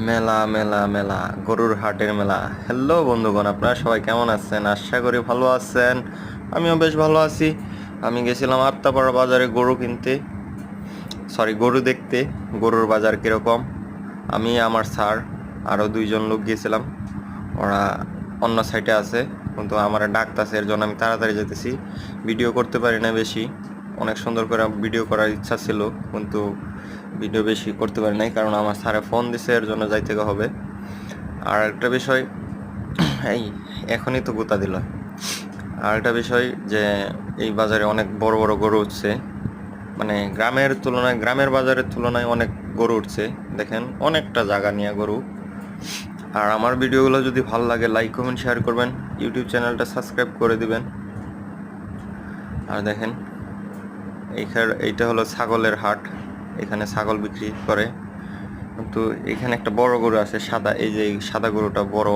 মেলা মেলা মেলা গরুর হাটের মেলা। হ্যালো বন্ধুগণ, আপনারা সবাই কেমন আছেন? আশা করি ভালো আছেন। আমিও বেশ ভালো আছি। আমি গেছিলাম আত্মাপাড়া বাজারে গরু দেখতে। গরুর বাজার কিরকম। আমি, আমার স্যার, আরও দুইজন লোক গিয়েছিলাম। ওরা অন্য সাইডে আছে, কিন্তু আমার ডাকতেছে, এর জন্য আমি তাড়াতাড়ি যেতেছি। ভিডিও করতে পারি না বেশি। অনেক সুন্দর করে ভিডিও করার ইচ্ছা ছিল, কিন্তু ভিডিও বেশি করতে পারি নাই, কারণ আমার স্যারে ফোন দিছে, এর জন্য যাইতে হবে। আর একটা বিষয়, এই এখনই তো গুতা দিল। আর একটা বিষয় যে এই বাজারে অনেক বড় বড় গরু উঠছে, মানে গ্রামের বাজারের তুলনায় অনেক গরু উঠছে। দেখেন, অনেকটা জায়গা নিয়ে গরু। আর আমার ভিডিওগুলো যদি ভালো লাগে, লাইক কমেন্ট শেয়ার করবেন, ইউটিউব চ্যানেলটা সাবস্ক্রাইব করে দিবেন। আর দেখেন, এইটা হলো ছাগলের হাট। এখানে ছাগল বিক্রি করে, কিন্তু এখানে একটা বড় গরু আছে সাদা, এই যে সাদা গরুটা বড়।